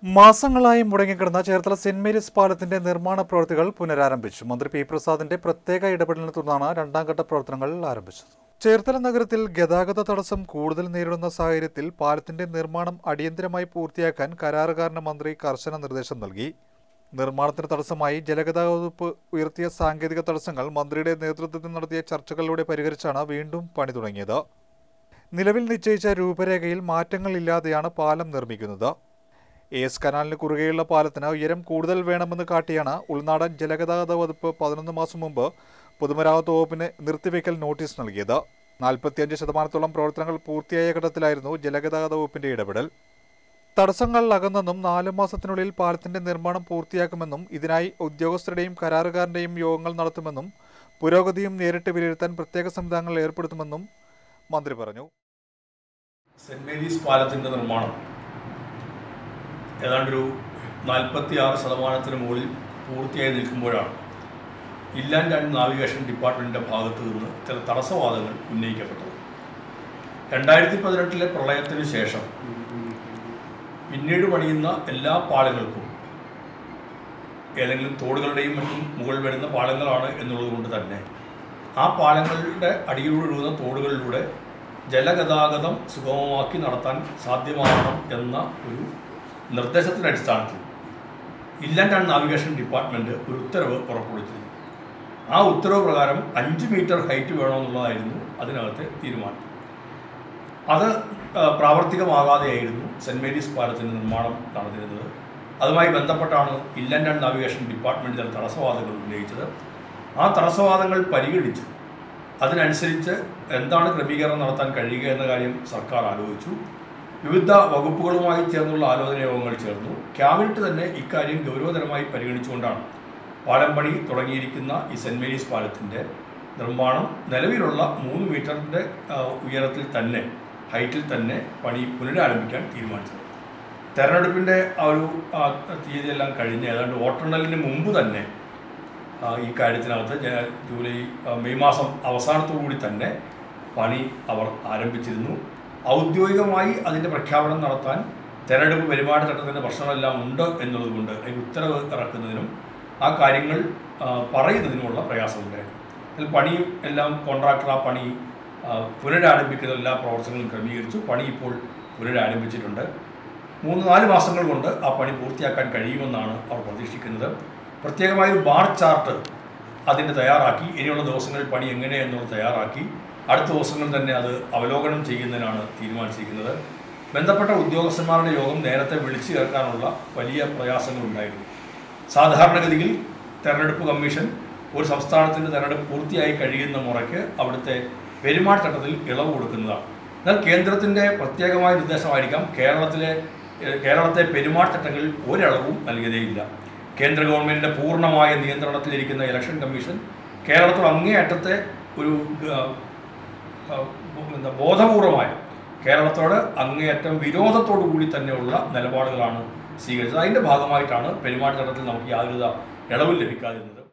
മാസങ്ങളായി മുടങ്ങിക്കിടന്ന Cherthala saint Mary's പാലത്തിന്റെ നിർമ്മാണ പ്രവൃത്തികൾ പുനരാരംഭിച്ചു. മന്ത്രി പി പ്രസാദിന്റെ പ്രത്യേക ഇടപെടലിനെ തുടർന്നാണ് രണ്ടാം ഘട്ട പ്രവർത്തനങ്ങൾ ആരംഭിച്ചത്. ചേർത്തല നഗരത്തിൽ ഗതാഗത തടസ്സം കൂടുതൽ നേരിടുന്ന സാഹചര്യത്തിൽ പാലത്തിന്റെ നിർമ്മാണം അടിയന്തരമായി പൂർത്തിയാക്കാൻ കരാറുകാരന് മന്ത്രി കർശന നിർദ്ദേശം നൽകി. നിർമ്മാണത്തിന് തടസ്സമായി ജലഗതാഗത വകുപ്പ് ഉയർത്തിയ സാങ്കേതിക തടസ്സങ്ങൾ മന്ത്രിയുടെ നേതൃത്വത്തിൽ നടത്തിയ ചർച്ചകളിലൂടെ പരിഹരിച്ചാണ് വീണ്ടും പണി തുടങ്ങിയത്. നിലവിൽ നിശ്ചയിച്ച രൂപരേഖയിൽ മാറ്റങ്ങളില്ലാതെയാണ് പാലം നിർമ്മിക്കുന്നത്. എസ് കനാലിന് കുറുകെയുള്ള പാലത്തിന് ഉയരം കൂടുതൽ വേണമെന്ന് കാട്ടിയാണ് ഉൾനാടൻ ജലഗതാഗത വകുപ്പ് 11 മാസം മുമ്പ് പൊതുമരാമത്ത് വകുപ്പിന് നിർത്തിവെക്കൽ നോട്ടീസ് നൽകിയത്. 45% പ്രവർത്തനങ്ങൾ പൂർത്തിയായ ഘട്ടത്തിലായിരുന്നു ജലഗതാഗത വകുപ്പിന്റെ ഇടപെടൽ. തടസ്സങ്ങൾ അകന്നെന്നും 4 മാസത്തിനുള്ളിൽ പാലത്തിന്റെ നിർമ്മാണം പൂർത്തിയാക്കുമെന്നും ഇതിനായി ഉദ്യോഗസ്ഥരുടെയും കരാറുകാരന്റെയും യോഗങ്ങൾ നടത്തുമെന്നും പുരോഗതിയും നേരിട്ട് വിലയിരുത്താൻ പ്രത്യേക സംവിധാനങ്ങൾ ഏർപ്പെടുത്തുമെന്നും മന്ത്രി പറഞ്ഞു. സെന്റ് മേരീസ് പാലത്തിന്റെ നിർമ്മാണം ഏതാണ്ടൊരു 46% മുകളിൽ പൂർത്തിയായി നിൽക്കുമ്പോഴാണ് ഇൻലാൻഡ് ആൻഡ് നാവിഗേഷൻ ഡിപ്പാർട്ട്മെൻറ്റിൻ്റെ ഭാഗത്തു നിന്ന് ചില തടസ്സവാദങ്ങൾ ഉന്നയിക്കപ്പെട്ടത്. 2018 പ്രളയത്തിന് ശേഷം പിന്നീട് പണിയുന്ന എല്ലാ പാലങ്ങൾക്കും ഏതെങ്കിലും തോടുകളുടെയും മറ്റും മുകളിൽ വരുന്ന പാലങ്ങളാണ് എന്നുള്ളതുകൊണ്ട് തന്നെ ആ പാലങ്ങളുടെ അടിയിലൂടെ ഒഴുകുന്ന തോടുകളിലൂടെ ജലഗതാഗതം സുഗമമാക്കി നടത്താൻ സാധ്യമാകണം എന്ന ഒരു നിർദ്ദേശത്തിൻ്റെ അടിസ്ഥാനത്തിൽ ഇൻലാൻഡ് ആൻഡ് നാവിഗേഷൻ ഡിപ്പാർട്ട്മെൻറ്റ് ഒരു ഉത്തരവ് പുറപ്പെടുവിച്ചിരുന്നു. ആ ഉത്തരവ് പ്രകാരം 5 മീറ്റർ ഹൈറ്റ് വേണമെന്നുള്ളതായിരുന്നു അതിനകത്തെ തീരുമാനം. അത് പ്രാവർത്തികമാകാതെയായിരുന്നു സെന്റ് മേരീസ് പാലത്തിൻ്റെ നിർമ്മാണം നടന്നിരുന്നത്. അതുമായി ബന്ധപ്പെട്ടാണ് ഇൻലാൻഡ് ആൻഡ് നാവിഗേഷൻ ഡിപ്പാർട്ട്മെൻറ്റ് ചില തടസ്സവാദങ്ങൾ ഉന്നയിച്ചത്. ആ തടസ്സവാദങ്ങൾ പരിഗണിച്ച് അതിനനുസരിച്ച് എന്താണ് ക്രമീകരണം നടത്താൻ കഴിയുക എന്ന കാര്യം സർക്കാർ ആലോചിച്ചു. വിവിധ വകുപ്പുകളുമായി ചേർന്നുള്ള ആലോചന യോഗങ്ങൾ ചേർന്നു. ക്യാബിനറ്റ് തന്നെ ഇക്കാര്യം ഗൗരവതരമായി പരിഗണിച്ചുകൊണ്ടാണ് പാലം പണി തുടങ്ങിയിരിക്കുന്ന ഈ സെന്റ് മേരീസ് പാലത്തിൻ്റെ നിർമ്മാണം നിലവിലുള്ള 3 മീറ്ററിൻ്റെ ഉയരത്തിൽ തന്നെ ഹൈറ്റിൽ തന്നെ പണി പുനരാരംഭിക്കാൻ തീരുമാനിച്ചത്. തെരഞ്ഞെടുപ്പിൻ്റെ ആ ഒരു തീയതിയെല്ലാം കഴിഞ്ഞ് ഏതാണ്ട് വോട്ടെണ്ണലിന് മുമ്പ് തന്നെ ഈ കാര്യത്തിനകത്ത് മെയ് മാസം അവസാനത്തോടുകൂടി തന്നെ പണി അവർ ആരംഭിച്ചിരുന്നു. ഔദ്യോഗികമായി അതിൻ്റെ പ്രഖ്യാപനം നടത്താൻ തെരഞ്ഞെടുപ്പ് പെരുമാറ്റച്ചട്ടത്തിൻ്റെ പ്രശ്നങ്ങളെല്ലാം ഉണ്ട് എന്നുള്ളതുകൊണ്ട് അതിന് ഉത്തരവ് ഇറക്കുന്നതിനും ആ കാര്യങ്ങൾ പറയുന്നതിനുമുള്ള പ്രയാസമുണ്ടായിരുന്നു. അതിൽ പണിയും എല്ലാം കോൺട്രാക്ടർ ആ പണി പുനരാരംഭിക്കുന്ന എല്ലാ പ്രവർത്തനങ്ങളും ക്രമീകരിച്ചു. പണി ഇപ്പോൾ പുനരാരംഭിച്ചിട്ടുണ്ട്. 3-4 മാസങ്ങൾ കൊണ്ട് ആ പണി പൂർത്തിയാക്കാൻ കഴിയുമെന്നാണ് അവർ പ്രതീക്ഷിക്കുന്നത്. പ്രത്യേകമായ ഒരു ബാർ ചാർട്ട് അതിൻ്റെ തയ്യാറാക്കി ഇനിയുള്ള ദിവസങ്ങളിൽ പണി എങ്ങനെ എന്നുള്ളത് തയ്യാറാക്കി അടുത്ത ദിവസങ്ങളിൽ തന്നെ അത് അവലോകനം ചെയ്യുന്നതിനാണ് തീരുമാനിച്ചിരിക്കുന്നത്. ബന്ധപ്പെട്ട ഉദ്യോഗസ്ഥന്മാരുടെ യോഗം നേരത്തെ വിളിച്ചു ചേർക്കാനുള്ള വലിയ പ്രയാസങ്ങളുണ്ടായിരുന്നു. സാധാരണഗതിയിൽ തെരഞ്ഞെടുപ്പ് കമ്മീഷൻ ഒരു സംസ്ഥാനത്തിൻ്റെ തെരഞ്ഞെടുപ്പ് പൂർത്തിയായി കഴിയുന്ന മുറയ്ക്ക് അവിടുത്തെ പെരുമാറ്റച്ചട്ടത്തിൽ ഇളവ് കൊടുക്കുന്നതാണ്. എന്നാൽ കേന്ദ്രത്തിൻ്റെ പ്രത്യേകമായ നിർദ്ദേശമായിരിക്കാം കേരളത്തെ പെരുമാറ്റച്ചട്ടങ്ങളിൽ ഒരിളവും നൽകിയതേയില്ല. കേന്ദ്ര ഗവൺമെൻറ്റിൻ്റെ പൂർണ്ണമായ നിയന്ത്രണത്തിലിരിക്കുന്ന ഇലക്ഷൻ കമ്മീഷൻ കേരളത്തിൽ അങ്ങേയറ്റത്തെ ഒരു ബോധപൂർവമായ കേരളത്തോട് അങ്ങേയറ്റം വിരോധത്തോടു കൂടി തന്നെയുള്ള നിലപാടുകളാണ് സ്വീകരിച്ചത്. അതിൻ്റെ ഭാഗമായിട്ടാണ് പെരുമാറ്റച്ചട്ടത്തിൽ നമുക്ക് യാതൊരു ഇളവും ലഭിക്കാതിരുന്നത്.